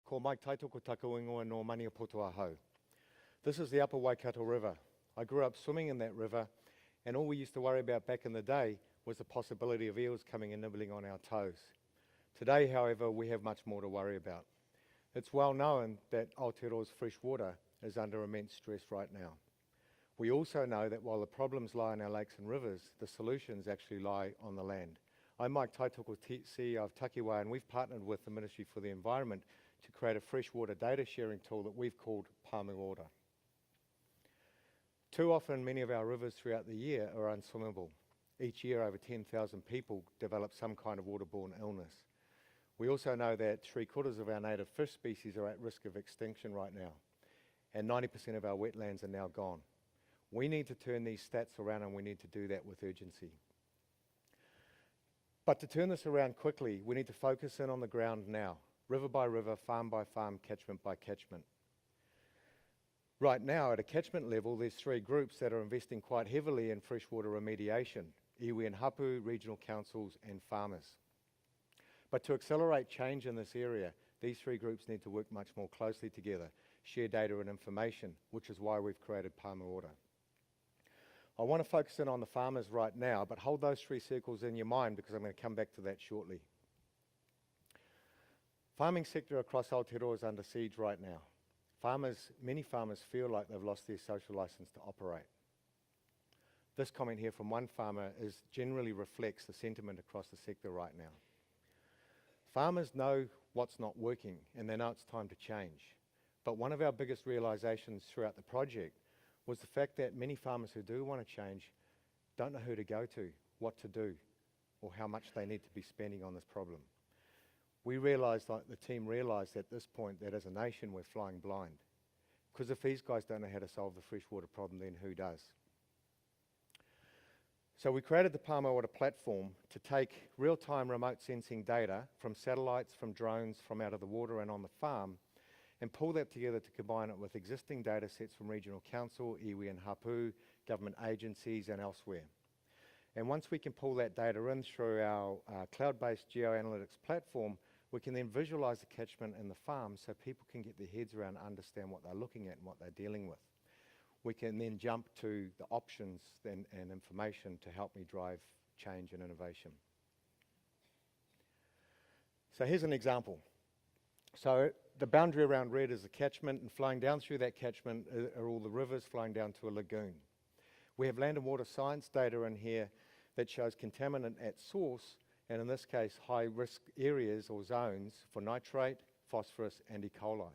ko mike.taitoko tako ingoa no maniapoto ahau. This is the upper Waikato River. I grew up swimming in that river, and all we used to worry about back in the day was the possibility of eels coming and nibbling on our toes. Today, however, we have much more to worry about. It's well known that Aotearoa's fresh water is under immense stress right now. We also know that while the problems lie in our lakes and rivers, the solutions actually lie on the land. I'm Mike Taitoko, CEO of Takiwa, and we've partnered with the Ministry for the Environment to create a freshwater data sharing tool that we've called Pāmu Ora. Too often, many of our rivers throughout the year are unswimmable. Each year, over 10,000 people develop some kind of waterborne illness. We also know that 3/4 of our native fish species are at risk of extinction right now, and 90% of our wetlands are now gone. We need to turn these stats around, and we need to do that with urgency. But to turn this around quickly, we need to focus in on the ground now, river by river, farm by farm, catchment by catchment. Right now, at a catchment level, there's 3 groups that are investing quite heavily in freshwater remediation: iwi and hapu, regional councils, and farmers. But to accelerate change in this area, these 3 groups need to work much more closely together, share data and information, which is why we've created Pāmu Ora. I want to focus in on the farmers right now, but hold those 3 circles in your mind because I'm going to come back to that shortly. Farming sector across Aotearoa is under siege right now. Many farmers feel like they've lost their social license to operate. This comment here from one farmer generally reflects the sentiment across the sector right now. Farmers know what's not working and they know it's time to change. But one of our biggest realizations throughout the project was the fact that many farmers who do want to change don't know who to go to, what to do, or how much they need to be spending on this problem. The team realised at this point that as a nation we're flying blind. Because if these guys don't know how to solve the freshwater problem, then who does? So we created the Pāmu Ora platform to take real-time remote sensing data from satellites, from drones, from out of the water and on the farm, and pull that together to combine it with existing data sets from regional council, iwi and hapu, government agencies and elsewhere. And once we can pull that data in through our cloud-based geoanalytics platform, we can then visualise the catchment and the farm so people can get their heads around and understand what they're looking at and what they're dealing with. We can then jump to the options and information to help me drive change and innovation. So here's an example. So the boundary around red is the catchment, and flowing down through that catchment are all the rivers flowing down to a lagoon. We have land and water science data in here that shows contaminant at source, and in this case, high risk areas or zones for nitrate, phosphorus, and E. coli.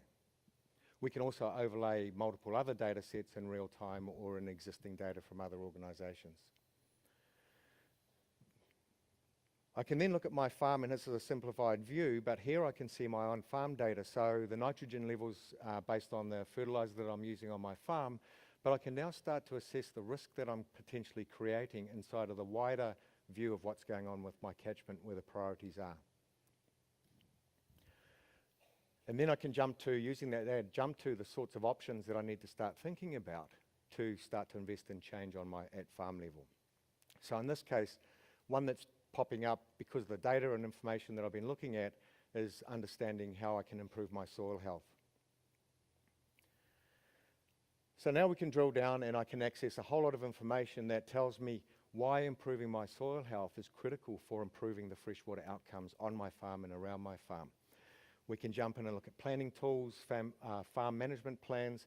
We can also overlay multiple other data sets in real time or in existing data from other organisations. I can then look at my farm, and this is a simplified view, but here I can see my on-farm data. So the nitrogen levels are based on the fertiliser that I'm using on my farm, but I can now start to assess the risk that I'm potentially creating inside of the wider view of what's going on with my catchment, where the priorities are. And then I can jump to, using that data, jump to the sorts of options that I need to start thinking about to start to invest in change on my at-farm level. So in this case, one that's popping up because of the data and information that I've been looking at is understanding how I can improve my soil health. So now we can drill down and I can access a whole lot of information that tells me why improving my soil health is critical for improving the freshwater outcomes on my farm and around my farm. We can jump in and look at planning tools, farm management plans,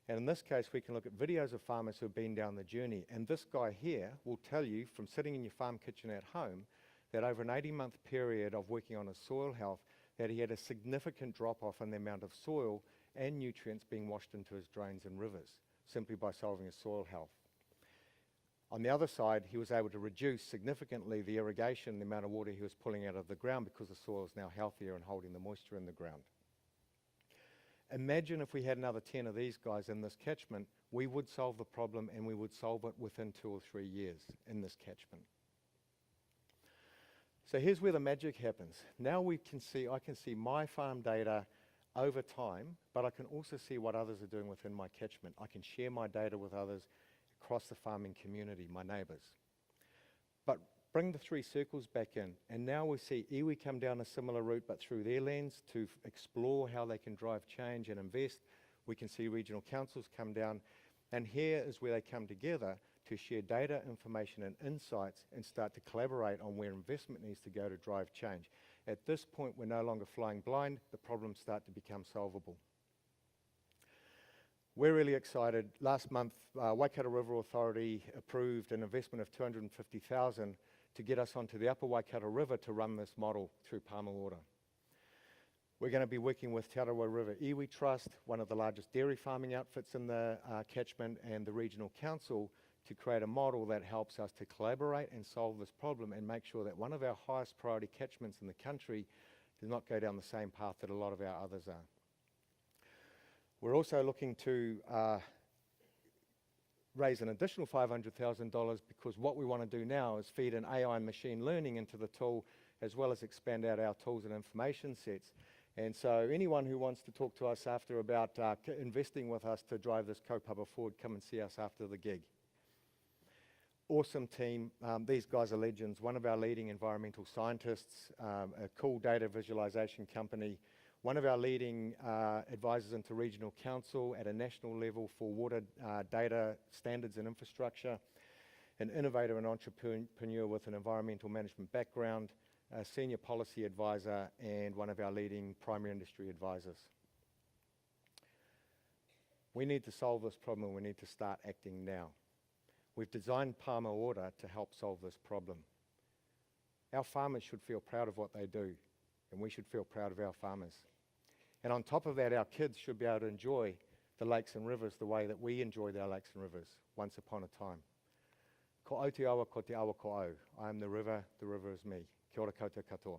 and in this case we can look at videos of farmers who have been down the journey. And this guy here will tell you from sitting in your farm kitchen at home that over an 18-month period of working on his soil health, that he had a significant drop-off in the amount of soil and nutrients being washed into his drains and rivers, simply by solving his soil health. On the other side, he was able to reduce significantly the irrigation, the amount of water he was pulling out of the ground, because the soil is now healthier and holding the moisture in the ground. Imagine if we had another 10 of these guys in this catchment, we would solve the problem, and we would solve it within 2 or 3 years in this catchment. So here's where the magic happens. Now I can see my farm data over time, but I can also see what others are doing within my catchment. I can share my data with others across the farming community, my neighbours. But Bring the 3 circles back in, and now we see iwi come down a similar route but through their lens to explore how they can drive change and invest. We can see regional councils come down, and here is where they come together to share data, information and insights and start to collaborate on where investment needs to go to drive change. At this point, we're no longer flying blind, the problems start to become solvable. We're really excited. Last month, Waikato River Authority approved an investment of $250,000 to get us onto the upper Waikato River to run this model through Pāmu Ora. We're going to be working with Te Arawa River Iwi Trust, one of the largest dairy farming outfits in the catchment, and the regional council to create a model that helps us to collaborate and solve this problem and make sure that one of our highest priority catchments in the country does not go down the same path that a lot of our others are. We're also looking to raise an additional $500,000 because what we want to do now is feed an AI and machine learning into the tool, as well as expand out our tools and information sets. And so anyone who wants to talk to us after about investing with us to drive this kaupapa forward, come and see us after the gig. Awesome team. These guys are legends. One of our leading environmental scientists, a cool data visualization company, one of our leading advisors into regional council at a national level for water data standards and infrastructure, an innovator and entrepreneur with an environmental management background, a senior policy advisor, and one of our leading primary industry advisors. We need to solve this problem, and we need to start acting now. We've designed Pāmu Ora to help solve this problem. Our farmers should feel proud of what they do, and we should feel proud of our farmers. And on top of that, our kids should be able to enjoy the lakes and rivers the way that we enjoyed our lakes and rivers once upon a time. Ko Aotearoa, ko te awa ko au. I am the river is me. Kia ora koutou katoa.